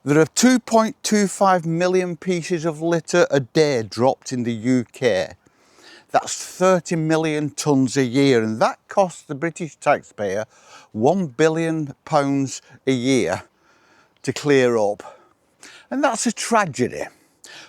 There are 2.25 million pieces of litter a day dropped in the UK. That's 30 million tonnes a year, and that costs the British taxpayer £1 billion a year to clear up. And that's a tragedy.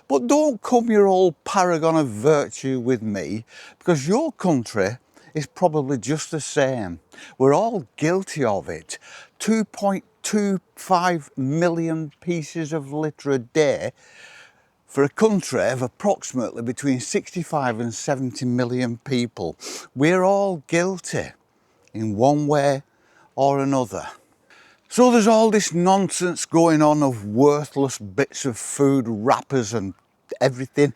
But don't come your old paragon of virtue with me, because your country is probably just the same. We're all guilty of it. 2.25 million pieces of litter a day for a country of approximately between 65 and 70 million people. We're all guilty in one way or another. So there's all this nonsense going on of worthless bits of food, wrappers and everything,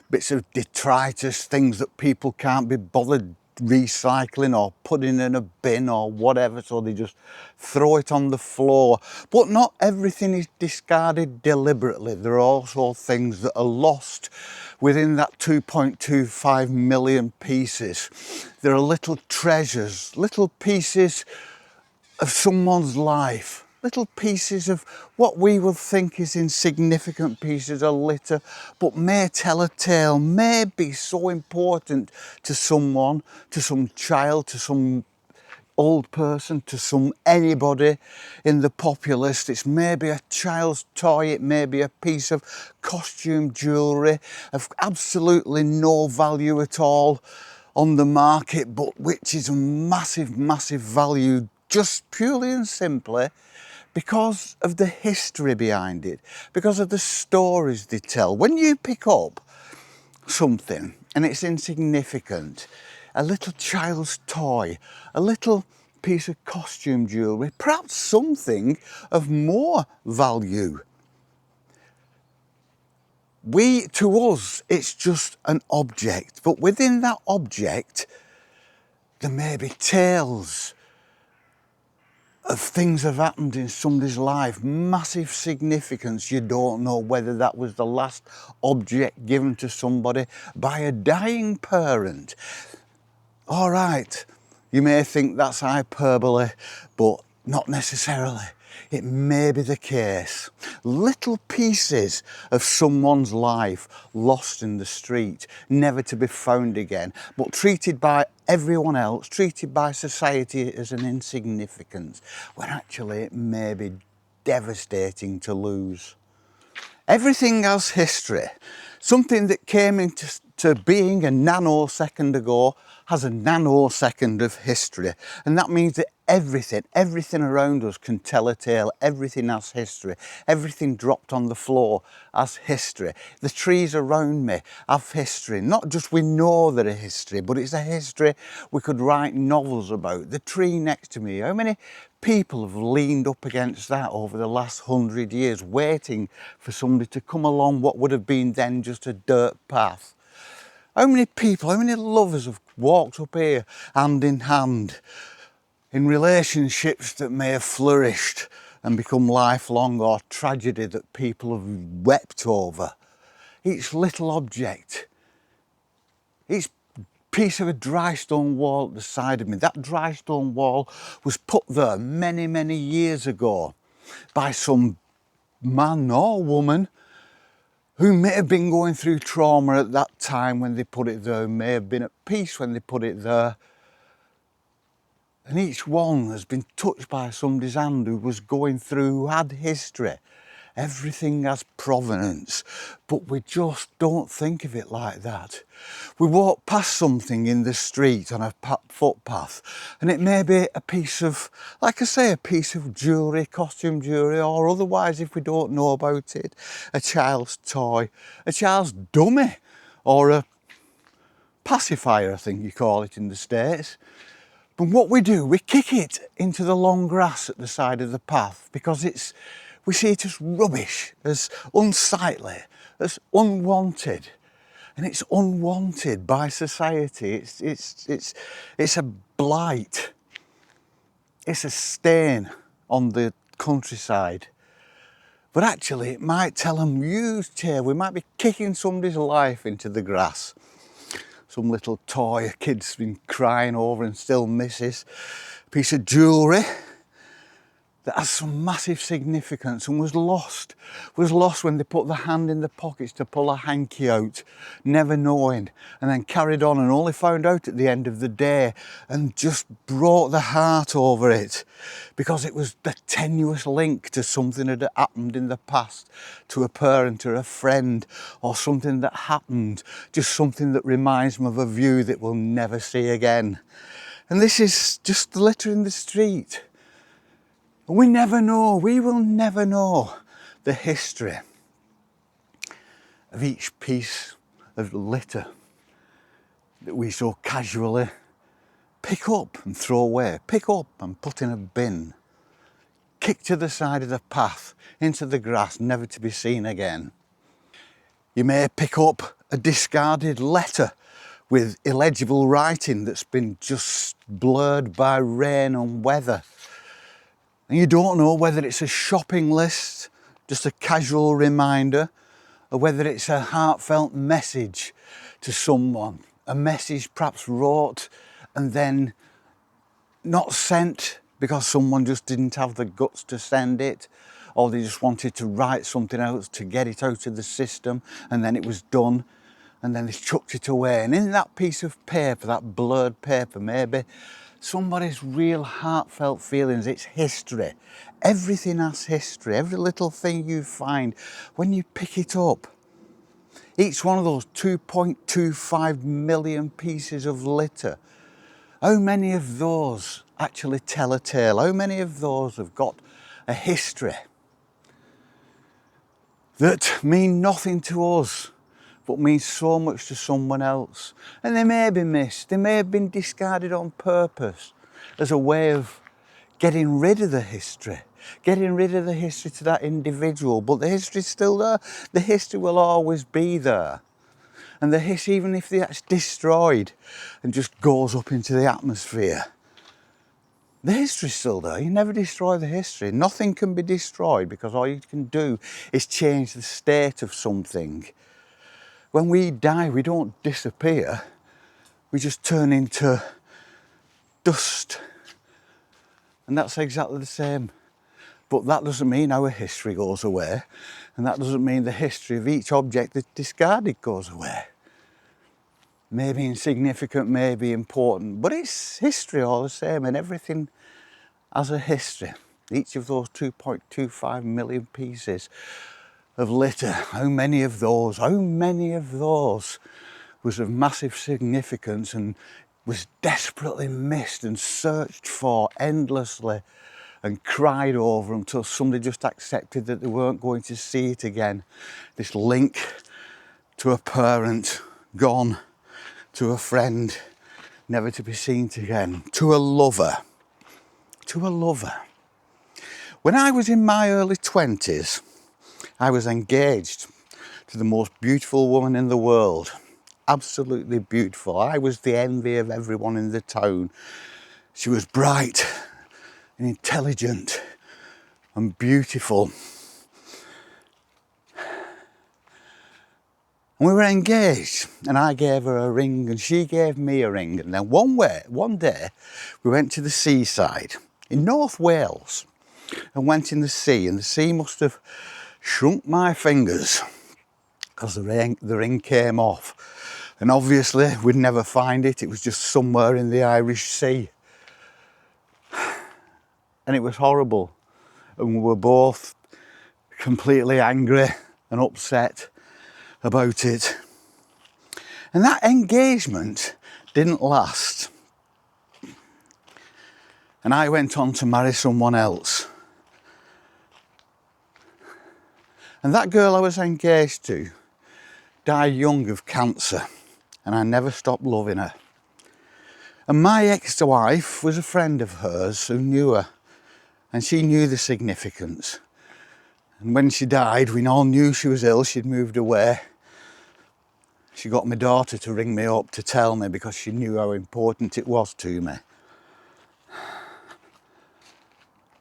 bits of detritus, things that people can't be bothered recycling or putting in a bin or whatever, so they just throw it on the floor. But not everything is discarded deliberately. There are also things that are lost within that 2.25 million pieces. There are little treasures, little pieces of someone's life, little pieces of what we will think is insignificant pieces of litter, but may tell a tale, may be so important to someone, to some child, to some old person, to some anybody in the populace. It's maybe a child's toy, it may be a piece of costume jewellery of absolutely no value at all on the market, but which is a massive, massive value just purely and simply because of the history behind it, because of the stories they tell. When you pick up something and it's insignificant, a little child's toy, a little piece of costume jewellery, perhaps something of more value, to us, it's just an object, but within that object, there may be tales of things have happened in somebody's life, massive significance. You don't know whether that was the last object given to somebody by a dying parent. All right, you may think that's hyperbole, but not necessarily. It may be the case. Little pieces of someone's life lost in the street, never to be found again, but treated by everyone else, treated by society as an insignificance, when actually it may be devastating to lose. Everything has history. Something that came into being a nanosecond ago has a nanosecond of history. And that means that everything around us can tell a tale. Everything has history. Everything dropped on the floor has history. The trees around me have history. Not just we know they're a history, but it's a history we could write novels about. The tree next to me, how many people have leaned up against that over the last 100 years, waiting for somebody to come along what would have been then just a dirt path? How many people, how many lovers have walked up here hand in hand in relationships that may have flourished and become lifelong, or tragedy that people have wept over? Each little object, each piece of a dry stone wall at the side of me, that dry stone wall was put there many, many years ago by some man or woman who may have been going through trauma at that time when they put it there, may have been at peace when they put it there. And each one has been touched by somebody's hand who was going through, who had history. Everything has provenance, but we just don't think of it like that. We walk past something in the street on a footpath, and it may be a piece of, like I say, a piece of jewellery, costume jewellery, or otherwise, if we don't know about it, a child's toy, a child's dummy, or a pacifier, I think you call it in the States. But what we do, we kick it into the long grass at the side of the path because we see it as rubbish, as unsightly, as unwanted. And it's unwanted by society. It's a blight. It's a stain on the countryside. But actually, it might tell a huge tale. We might be kicking somebody's life into the grass. Some little toy a kid's been crying over and still misses. A piece of jewellery. that has some massive significance and was lost when they put the hand in the pockets to pull a hanky out, never knowing, and then carried on and only found out at the end of the day and just broke the heart over it because it was the tenuous link to something that had happened in the past, to a parent or a friend, or something that happened, just something that reminds them of a view that we'll never see again. And this is just the litter in the street. We never know, we will never know the history of each piece of litter that we so casually pick up and throw away, pick up and put in a bin, kick to the side of the path, into the grass, never to be seen again. You may pick up a discarded letter with illegible writing that's been just blurred by rain and weather. And you don't know whether it's a shopping list, just a casual reminder, or whether it's a heartfelt message to someone. A message perhaps wrote and then not sent because someone just didn't have the guts to send it, or they just wanted to write something else to get it out of the system, and then it was done, and then they chucked it away. And in that piece of paper, that blurred paper, maybe somebody's real heartfelt feelings. It's history. Everything has history. Every little thing you find, when you pick it up, each one of those 2.25 million pieces of litter, how many of those actually tell a tale? How many of those have got a history that mean nothing to us, but mean so much to someone else? And they may be missed, they may have been discarded on purpose as a way of getting rid of the history to that individual, but the history's still there. The history will always be there. And the history, even if it's destroyed and just goes up into the atmosphere, the history's still there. You never destroy the history. Nothing can be destroyed because all you can do is change the state of something. When we die, we don't disappear. We just turn into dust. And that's exactly the same. But that doesn't mean our history goes away. And that doesn't mean the history of each object that's discarded goes away. Maybe insignificant, maybe important, but it's history all the same, and everything has a history. Each of those 2.25 million pieces of litter, how many of those was of massive significance and was desperately missed and searched for endlessly and cried over until somebody just accepted that they weren't going to see it again. This link to a parent gone, to a friend never to be seen again, to a lover. When I was in my early 20s, I was engaged to the most beautiful woman in the world. Absolutely beautiful. I was the envy of everyone in the town. She was bright and intelligent and beautiful. And we were engaged, and I gave her a ring and she gave me a ring. And then one day, we went to the seaside in North Wales and went in the sea, and the sea must have shrunk my fingers because the ring came off. And obviously we'd never find it. It was just somewhere in the Irish Sea. And it was horrible. And we were both completely angry and upset about it. And that engagement didn't last. And I went on to marry someone else. And that girl I was engaged to died young of cancer, and I never stopped loving her. And my ex-wife was a friend of hers who knew her, and she knew the significance. And when she died, we all knew she was ill. She'd moved away. She got my daughter to ring me up to tell me because she knew how important it was to me.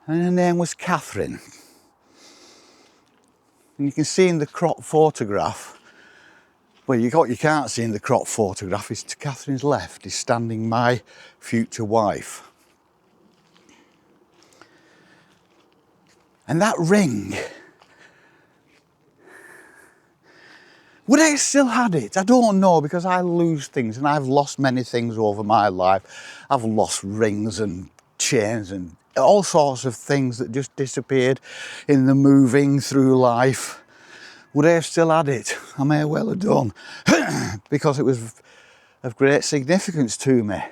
And her name was Catherine. And you can see in the crop photograph, well, you can't see in the crop photograph, is to Catherine's left is standing my future wife. And that ring, would I have still had it? I don't know, because I lose things, and I've lost many things over my life. I've lost rings and chains and all sorts of things that just disappeared in the moving through life. Would I have still had it? I may well have done, because it was of great significance to me.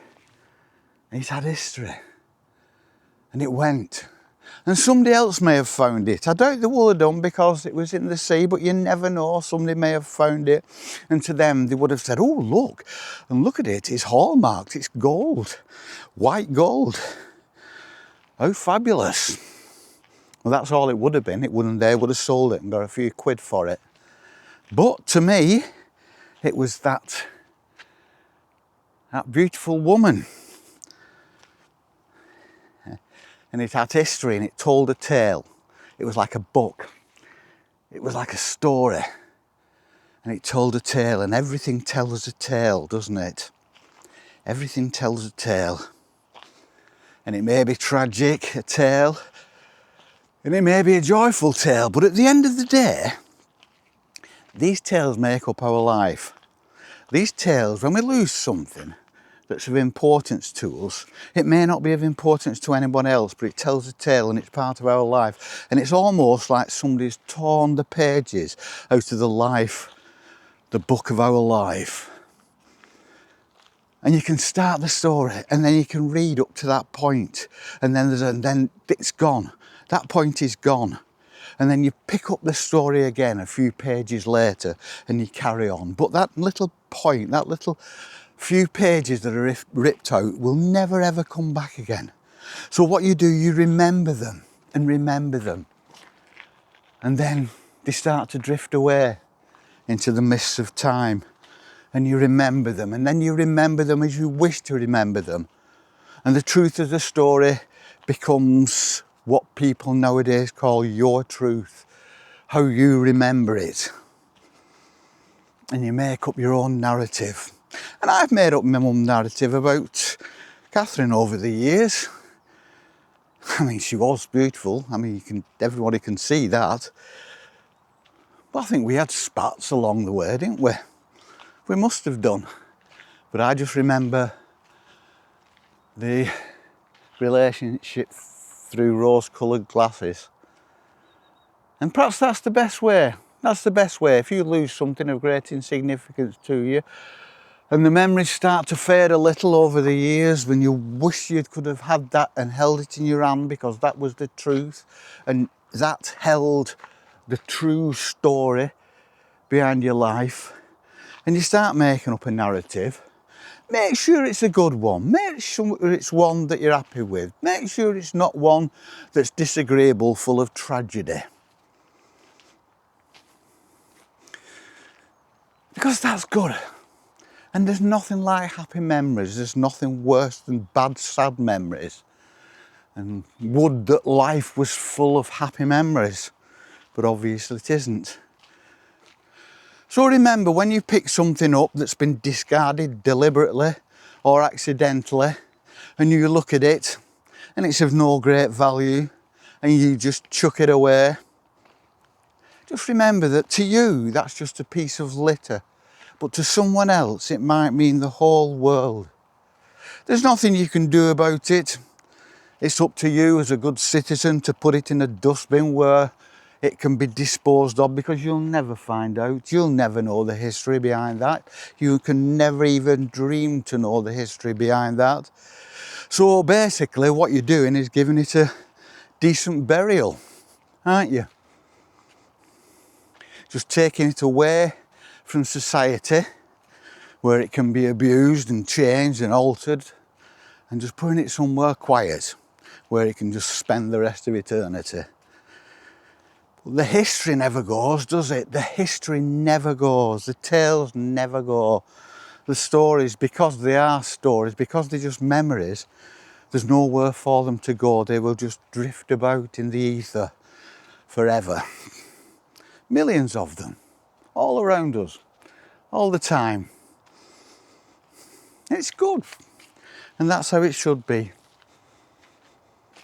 It had history, and it went. And somebody else may have found it. I doubt they would have done, because it was in the sea, but you never know. Somebody may have found it, and to them they would have said, oh, look, and look at it, it's hallmarked, it's gold, white gold. How fabulous. Well, that's all it would have been. They would have sold it and got a few quid for it. But to me, it was that beautiful woman. And it had history, and it told a tale. It was like a book. It was like a story. And it told a tale, and everything tells a tale, doesn't it? Everything tells a tale. And it may be tragic, a tale, and it may be a joyful tale, but at the end of the day, these tales make up our life. These tales, when we lose something that's of importance to us, it may not be of importance to anyone else, but it tells a tale, and it's part of our life. And it's almost like somebody's torn the pages out of the life, the book of our life. And you can start the story, and then you can read up to that point, and then it's gone. That point is gone. And then you pick up the story again a few pages later, and you carry on. But that little point, that little few pages that are ripped out, will never ever come back again. So what you do, you remember them and remember them, and then they start to drift away into the mists of time, and you remember them, and then you remember them as you wish to remember them, and the truth of the story becomes what people nowadays call your truth, how you remember it, and you make up your own narrative. And I've made up my own narrative about Catherine over the years. I mean, she was beautiful. I mean, everybody can see that. But I think we had spats along the way, didn't we? We must have done. But I just remember the relationship through rose-coloured glasses. And perhaps that's the best way. That's the best way. If you lose something of great significance to you, and the memories start to fade a little over the years, when you wish you could have had that and held it in your hand, because that was the truth, and that held the true story behind your life, and you start making up a narrative, make sure it's a good one. Make sure it's one that you're happy with. Make sure it's not one that's disagreeable, full of tragedy. Because that's good. And there's nothing like happy memories. There's nothing worse than bad, sad memories. And would that life was full of happy memories. But obviously it isn't. So remember, when you pick something up that's been discarded deliberately or accidentally, and you look at it and it's of no great value, and you just chuck it away, just remember that to you that's just a piece of litter. But to someone else, it might mean the whole world. There's nothing you can do about it. It's up to you as a good citizen to put it in a dustbin where it can be disposed of, because you'll never find out. You'll never know the history behind that. You can never even dream to know the history behind that. So basically what you're doing is giving it a decent burial, aren't you? Just taking it away from society, where it can be abused and changed and altered, and just putting it somewhere quiet, where it can just spend the rest of eternity. The history never goes, does it? The history never goes. The tales never go. The stories, because they are stories, because they're just memories, there's nowhere for them to go. They will just drift about in the ether forever. Millions of them, all around us, all the time. It's good, and that's how it should be.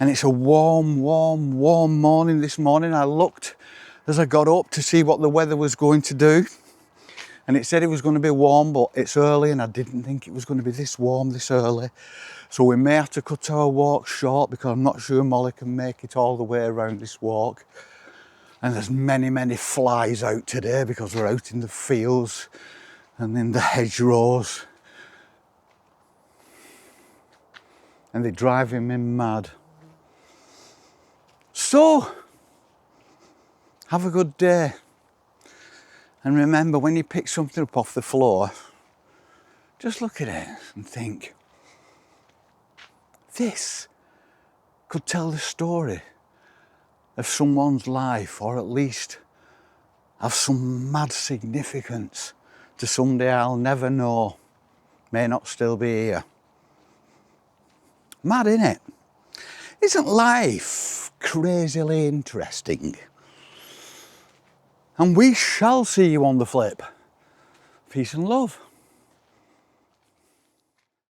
And it's a warm morning this morning. I looked as I got up to see what the weather was going to do. And it said it was going to be warm, but it's early and I didn't think it was going to be this warm this early. So we may have to cut our walk short because I'm not sure Molly can make it all the way around this walk. And there's many flies out today because we're out in the fields and in the hedgerows. And they're driving me mad. So, have a good day. And remember, when you pick something up off the floor, just look at it and think, this could tell the story of someone's life, or at least have some mad significance to someday I'll never know, may not still be here. Mad, innit? Isn't life crazily interesting? And we shall see you on the flip. Peace and love.